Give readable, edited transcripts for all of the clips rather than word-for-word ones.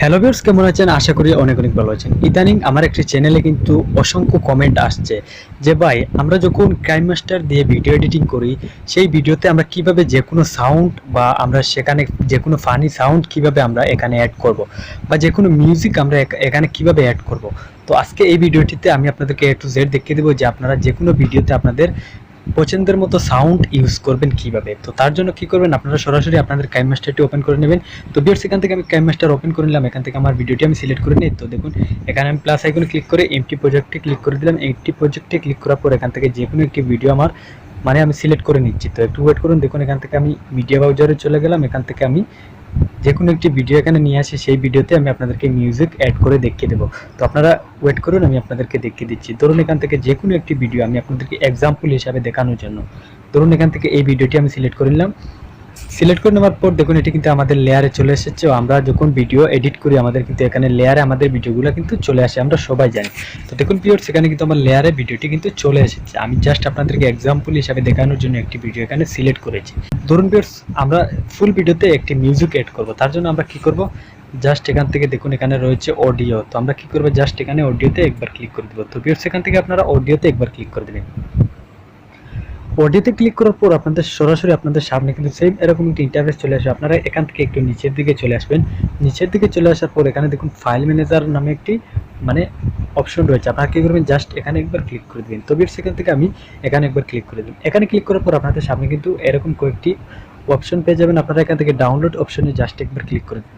Hello viewers, কেমন আছেন? আশা করি অনেক অনেক ভালো আছেন। ইদানিং আমার একটি চ্যানেলে কিন্তু অসংখ্য কমেন্ট আসছে যে ভাই, আমরা যখন ক্রাইম মাস্টার দিয়ে ভিডিও এডিটিং করি, সেই ভিডিওতে আমরা কিভাবে যে কোনো সাউন্ড বা আমরা সেখানে যে কোনো ফানি সাউন্ড কিভাবে আমরা এখানে অ্যাড করব, বা যে কোনো মিউজিক আমরা এখানে কিভাবে অ্যাড করব। তো আজকে এই ভিডিওটিতে আমি আপনাদেরকে A to Z দেখিয়ে দেবো যে আপনারা যে কোনো ভিডিওতে আপনাদের পছন্দের মতো সাউন্ড ইউজ করবেন কিভাবে। তো তার জন্য কি করবেন, আপনারা সরাসরি আপনাদের কাইনমাস্টারটি ওপেন করে নেবেন। তো ভিউয়ার্স, এখান থেকে আমি কাইনমাস্টার ওপেন করে নিলাম। এখান থেকে আমার ভিডিওটি আমি সিলেক্ট করে নিই। তো দেখুন, এখানে আমি প্লাস আইকনে ক্লিক করে এমটি প্রজেক্টে ক্লিক করে দিলাম। এমটি প্রজেক্টে ক্লিক করার পর এখান থেকে যে কোনো একটি ভিডিও আমার আমি সিলেক্ট করে নিচ্ছি। তো একটু ওয়েট করুন। দেখুন, এখান থেকে আমি মিডিয়া ব্রাউজারে চলে গেলাম। এখান থেকে আমি যে কোনো একটি ভিডিও এখানে নিয়ে আসি, সেই ভিডিওতে আমি আপনাদেরকে মিউজিক অ্যাড করে দেখিয়ে দেবো। তো আপনারা ওয়েট করুন, আমি আপনাদেরকে দেখিয়ে দিচ্ছি। ধরুন, এখান থেকে যে কোনো একটি ভিডিও আমি আপনাদেরকে এক্সাম্পল হিসাবে দেখানোর জন্য, ধরুন এখান থেকে এই ভিডিওটি আমি সিলেক্ট করে নিলাম। সিলেক্ট করে নেওয়ার পর দেখুন, এটি কিন্তু আমাদের লেয়ারে চলে এসেছে। আমরা যখন ভিডিও এডিট করি আমাদের কিন্তু এখানে লেয়ারে আমাদের ভিডিওগুলো কিন্তু চলে আসে, আমরা সবাই জানি। তো দেখুন ভিউয়ার্স, এখানে কিন্তু আমার লেয়ারে ভিডিওটি কিন্তু চলে এসেছে। আমি জাস্ট আপনাদেরকে এক্সাম্পল হিসাবে দেখানোর জন্য একটি ভিডিও এখানে সিলেক্ট করেছি। ধরুন ভিউয়ার্স, আমরা ফুল ভিডিওতে একটি মিউজিক এড করব। তার জন্য আমরা কি করব, জাস্ট এখান থেকে দেখুন এখানে রয়েছে অডিও। তো আমরা কি করব, জাস্ট এখানে অডিওতে একবার ক্লিক করে দেব। তো ভিউয়ার্স, এখান থেকে আপনারা অডিওতে একবার ক্লিক করে দেবেন। অডিওতে ক্লিক করার পর আপনাদের সরাসরি আপনাদের সামনে কিন্তু সেম এরকম একটি ইন্টারফেস চলে আসবে। আপনারা এখান থেকে একটু নিচের দিকে চলে আসবেন। নিচের দিকে চলে আসার পর এখানে দেখুন ফাইল ম্যানেজার নামে একটি অপশন রয়েছে। আপনারা কি করবেন, জাস্ট এখানে একবার ক্লিক করে দিবেন। তো ভিউয়ার্স, এখান থেকে আমি এখানে একবার ক্লিক করে দিন। এখানে ক্লিক করার পর আপনাদের সামনে কিন্তু এরকম কয়েকটি অপশন পেয়ে যাবেন। আপনারা এখান থেকে ডাউনলোড অপশনে জাস্ট একবার ক্লিক করে দিন।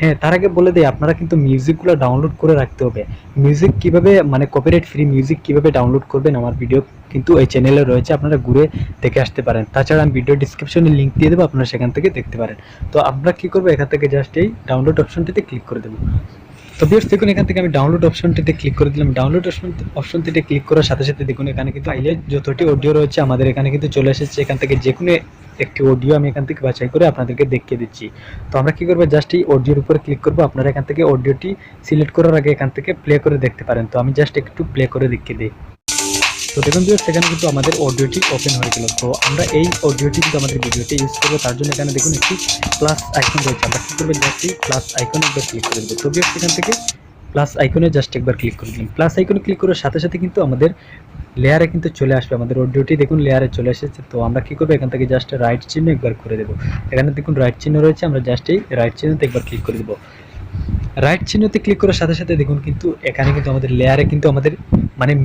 হ্যাঁ, তার আগে বলে দেই, আপনারা কিন্তু মিউজিকগুলো ডাউনলোড করে রাখতে হবে। মিউজিক কিভাবে কপিরাইট ফ্রি মিউজিক কিভাবে ডাউনলোড করবেন, আমার ভিডিও কিন্তু এই চ্যানেলে রয়েছে, আপনারা ঘুরে দেখে আসতে পারেন। তাছাড়া আমি ভিডিও ডিসক্রিপশনে লিঙ্ক দিয়ে দেবো, আপনারা সেখান থেকে দেখতে পারেন। তো আমরা কি করবো, এখান থেকে জাস্ট এই ডাউনলোড অপশনটিতে ক্লিক করে দেবো। তো ভিউয়ার্স, দেখুন এখান থেকে আমি ডাউনলোড অপশনটিতে ক্লিক করে দিলাম। ডাউনলোড অপশনটিতে ক্লিক করার সাথে সাথে দেখুন এখানে কিন্তু ফাইলে যতটি অডিও রয়েছে আমাদের এখানে কিন্তু চলে এসেছে। এখান থেকে যে কোনো একটি অডিও আমি এখান থেকে বাছাই করে আপনাদেরকে দেখিয়ে দিচ্ছি। তো আমরা কি করবো, জাস্ট এই অডিওর উপরে ক্লিক করবো। আপনারা এখান থেকে অডিওটি সিলেক্ট করার আগে এখান থেকে প্লে করে দেখতে পারেন। তো আমি জাস্ট একটু প্লে করে দেখিয়ে দিই। তো দেখুন ভিউয়ার্স, সেখানে কিন্তু আমাদের অডিওটি ওপেন হয়ে গেল। তো আমরা এই অডিওটি কিন্তু আমাদের ভিডিওতে ইউজ করবো। তার জন্য এখানে দেখুন একটি প্লাস আইকন রয়েছে। আমরা কী করবো, জাস্ট এই প্লাস আইকনে একবার ক্লিক করে দেবো। তো ভিউয়ার্স, এখান থেকে প্লাস আইকনে জাস্ট একবার ক্লিক করে দিন। প্লাস আইকনে ক্লিক করার সাথে সাথে কিন্তু আমাদের লেয়ারে কিন্তু চলে আসবে। আমাদের অডিওটি দেখুন লেয়ারে চলে এসেছে। তো আমরা কি করবো, এখান থেকে জাস্ট রাইট চিহ্ন একবার করে দেবো। এখানে দেখুন রাইট চিহ্ন রয়েছে, আমরা জাস্ট এই রাইট চিহ্নতে একবার ক্লিক করে দেবো। রাইট চিহ্নতে ক্লিক করার সাথে সাথে দেখুন কিন্তু এখানে কিন্তু আমাদের লেয়ারে কিন্তু আমাদের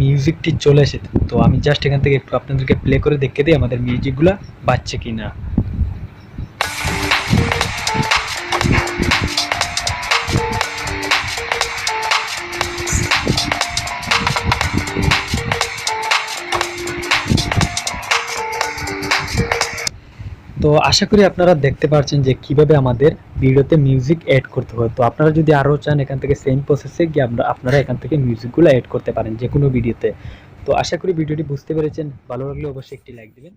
মিউজিকটি চলে এসেছে। তো আমি জাস্ট এখান থেকে একটু আপনাদেরকে প্লে করে দেখে দিই আমাদের মিউজিকগুলো বাজছে কিনা। তো আশা করি আপনারা দেখতে পাচ্ছেন যে কিভাবে আমাদের ভিডিওতে মিউজিক অ্যাড করতে হয়। তো আপনারা যদি আরও চান, এখান থেকে সেম প্রসেসে গিয়ে আপনারা এখান থেকে মিউজিকগুলো অ্যাড করতে পারেন যে কোনো ভিডিওতে। তো আশা করি ভিডিওটি বুঝতে পেরেছেন। ভালো লাগলে অবশ্যই একটি লাইক দিবেন।